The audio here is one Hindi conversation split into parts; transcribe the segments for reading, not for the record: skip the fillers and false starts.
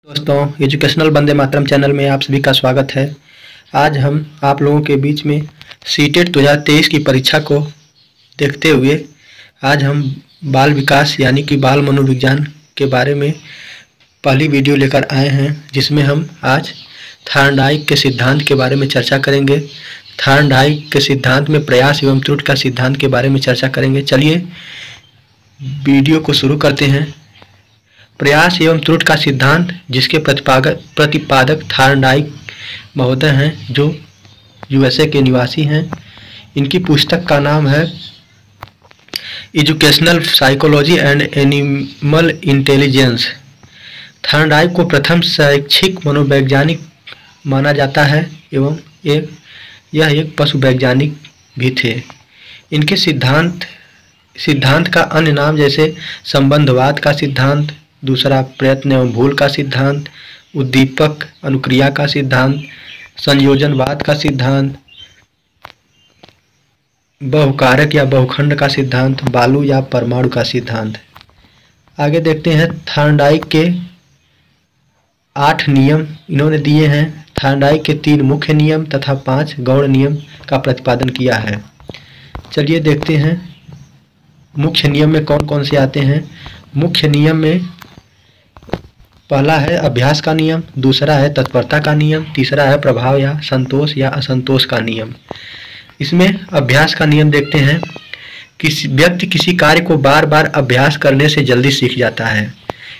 दोस्तों, एजुकेशनल वंदे मातरम चैनल में आप सभी का स्वागत है। आज हम आप लोगों के बीच में सीटेट 2023 की परीक्षा को देखते हुए आज हम बाल विकास यानी कि बाल मनोविज्ञान के बारे में पहली वीडियो लेकर आए हैं, जिसमें हम आज थॉर्नडाइक के सिद्धांत के बारे में चर्चा करेंगे। थॉर्नडाइक के सिद्धांत में प्रयास एवं त्रुटि का सिद्धांत के बारे में चर्चा करेंगे। चलिए वीडियो को शुरू करते हैं। प्रयास एवं त्रुटि का सिद्धांत, जिसके प्रतिपादक थॉर्नडाइक महोदय हैं, जो यूएसए के निवासी हैं। इनकी पुस्तक का नाम है educational psychology and animal intelligence. Thorndike को प्रथम शैक्षिक मनोवैज्ञानिक माना जाता है एवं यह एक पशु वैज्ञानिक भी थे। इनके सिद्धांत का अन्य नाम जैसे संबंधवाद का सिद्धांत, दूसरा प्रयत्न एवं भूल का सिद्धांत, उद्दीपक अनुक्रिया का सिद्धांत, संयोजनवाद का सिद्धांत, बहुकारक या बहुखंड का सिद्धांत, बालू या परमाणु का सिद्धांत। आगे देखते हैं। थॉर्नडाइक के 8 नियम इन्होंने दिए हैं। थॉर्नडाइक के 3 मुख्य नियम तथा 5 गौण नियम का प्रतिपादन किया है। चलिए देखते हैं मुख्य नियम में कौन कौन से आते हैं। मुख्य नियम में पहला है अभ्यास का नियम, दूसरा है तत्परता का नियम, तीसरा है प्रभाव या संतोष या असंतोष का नियम। इसमें अभ्यास का नियम देखते हैं। व्यक्ति किसी कार्य को बार बार अभ्यास करने से जल्दी सीख जाता है।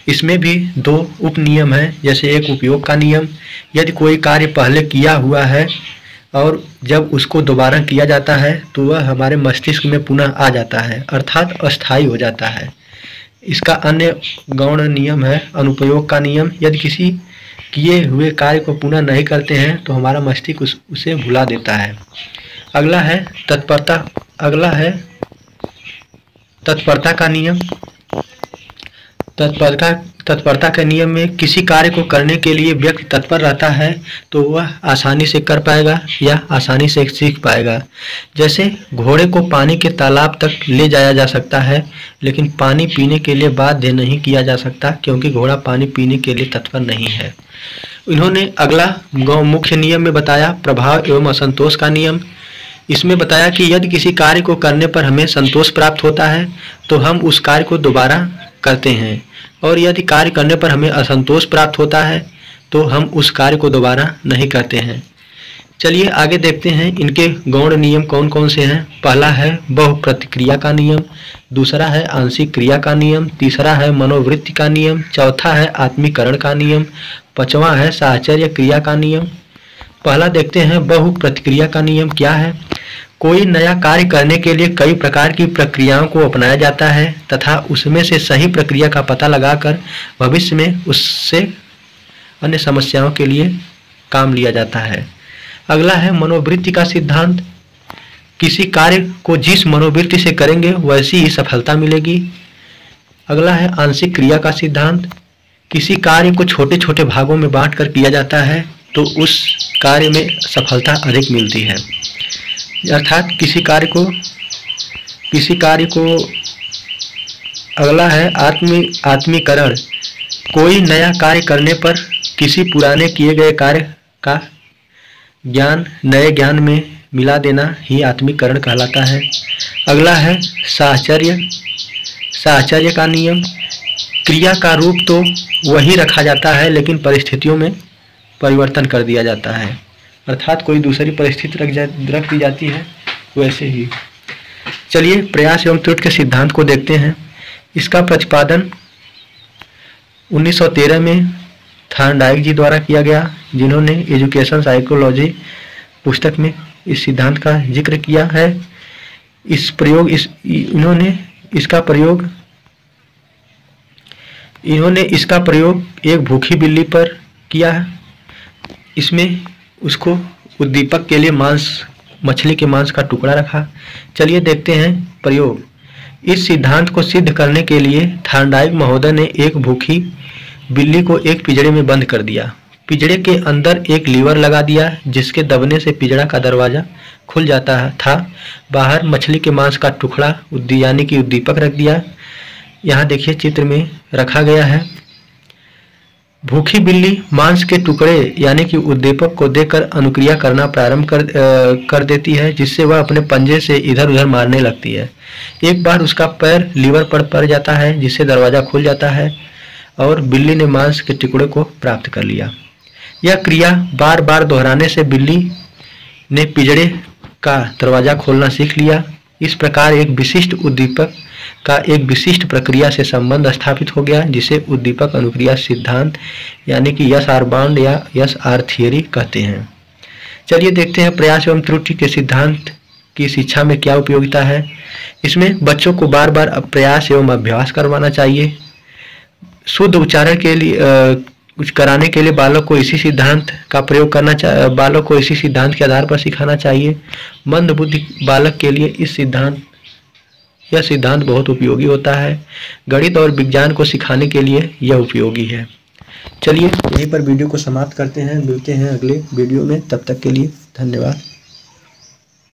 इसमें भी 2 उप नियम हैं, जैसे एक उपयोग का नियम, यदि कोई कार्य पहले किया हुआ है और जब उसको दोबारा किया जाता है तो वह हमारे मस्तिष्क में पुनः आ जाता है, अर्थात अस्थायी हो जाता है। इसका अन्य गौण नियम है अनुपयोग का नियम। यदि किसी किए हुए कार्य को पुनः नहीं करते हैं तो हमारा मस्तिष्क उसे भुला देता है। अगला है तत्परता का नियम। तत्परता के नियम में किसी कार्य को करने के लिए व्यक्ति तत्पर रहता है तो वह आसानी से कर पाएगा या आसानी से सीख पाएगा। जैसे घोड़े को पानी के तालाब तक ले जाया जा सकता है, लेकिन पानी पीने के लिए बाध्य नहीं किया जा सकता, क्योंकि घोड़ा पानी पीने के लिए तत्पर नहीं है। इन्होंने अगला मुख्य नियम में बताया प्रभाव एवं असंतोष का नियम। इसमें बताया कि यदि किसी कार्य को करने पर हमें संतोष प्राप्त होता है तो हम उस कार्य को दोबारा करते हैं, और यदि कार्य करने पर हमें असंतोष प्राप्त होता है तो हम उस कार्य को दोबारा नहीं करते हैं। चलिए आगे देखते हैं इनके गौण नियम कौन कौन से हैं। पहला है बहुप्रतिक्रिया का नियम, दूसरा है आंशिक क्रिया का नियम, तीसरा है मनोवृत्ति का नियम, चौथा है आत्मीकरण का नियम, 5वां है साहचर्य क्रिया का नियम। पहला देखते हैं बहुप्रतिक्रिया का नियम क्या है। कोई नया कार्य करने के लिए कई प्रकार की प्रक्रियाओं को अपनाया जाता है तथा उसमें से सही प्रक्रिया का पता लगाकर भविष्य में उससे अन्य समस्याओं के लिए काम लिया जाता है। अगला है मनोवृत्ति का सिद्धांत। किसी कार्य को जिस मनोवृत्ति से करेंगे वैसी ही सफलता मिलेगी। अगला है आंशिक क्रिया का सिद्धांत। किसी कार्य को छोटे छोटे भागों में बांटकर किया जाता है तो उस कार्य में सफलता अधिक मिलती है, अर्थात किसी कार्य को। अगला है आत्मीकरण। कोई नया कार्य करने पर किसी पुराने किए गए कार्य का ज्ञान नए ज्ञान में मिला देना ही आत्मीकरण कहलाता है। अगला है साहचर्य का नियम। क्रिया का रूप तो वही रखा जाता है, लेकिन परिस्थितियों में परिवर्तन कर दिया जाता है, अर्थात कोई दूसरी परिस्थिति रख दी जाती है वैसे ही। चलिए प्रयास एवं त्रुटि के सिद्धांत को देखते हैं। इसका प्रतिपादन 1913 में थॉर्नडाइक जी द्वारा किया गया, जिन्होंने एजुकेशन साइकोलॉजी पुस्तक में इस सिद्धांत का जिक्र किया है। इन्होंने इसका प्रयोग एक भूखी बिल्ली पर किया है। इसमें उसको उद्दीपक के लिए मछली के मांस का टुकड़ा रखा। चलिए देखते हैं प्रयोग। इस सिद्धांत को सिद्ध करने के लिए थॉर्नडाइक महोदय ने एक भूखी बिल्ली को एक पिंजरे में बंद कर दिया। पिंजरे के अंदर एक लीवर लगा दिया, जिसके दबने से पिंजरा का दरवाजा खुल जाता था। बाहर मछली के मांस का टुकड़ा यानी कि उद्दीपक रख दिया। यहाँ देखिए चित्र में रखा गया है। भूखी बिल्ली मांस के टुकड़े यानी कि उद्दीपक को देकर अनुक्रिया करना प्रारंभ कर देती है, जिससे वह अपने पंजे से इधर उधर मारने लगती है। एक बार उसका पैर लीवर पर पड़ जाता है, जिससे दरवाजा खुल जाता है और बिल्ली ने मांस के टुकड़े को प्राप्त कर लिया। यह क्रिया बार बार दोहराने से बिल्ली ने पिंजड़े का दरवाजा खोलना सीख लिया। इस प्रकार एक विशिष्ट उद्दीपक का एक विशिष्ट प्रक्रिया से संबंध स्थापित हो गया, जिसे उद्दीपक अनुक्रिया सिद्धांत यानी कि यस आर बाउंड या यस आर थियरी कहते हैं। चलिए देखते हैं प्रयास एवं त्रुटि के सिद्धांत की शिक्षा में क्या उपयोगिता है। इसमें बच्चों को बार बार प्रयास एवं अभ्यास करवाना चाहिए। शुद्ध उच्चारण के लिए कुछ कराने के लिए बालक को इसी सिद्धांत का प्रयोग करना चाहिए, बालक को इसी सिद्धांत के आधार पर सिखाना चाहिए। मंद बुद्धि बालक के लिए यह सिद्धांत बहुत उपयोगी होता है। गणित और विज्ञान को सिखाने के लिए यह उपयोगी है। चलिए यहीं पर वीडियो को समाप्त करते हैं, मिलते हैं अगले वीडियो में। तब तक के लिए धन्यवाद।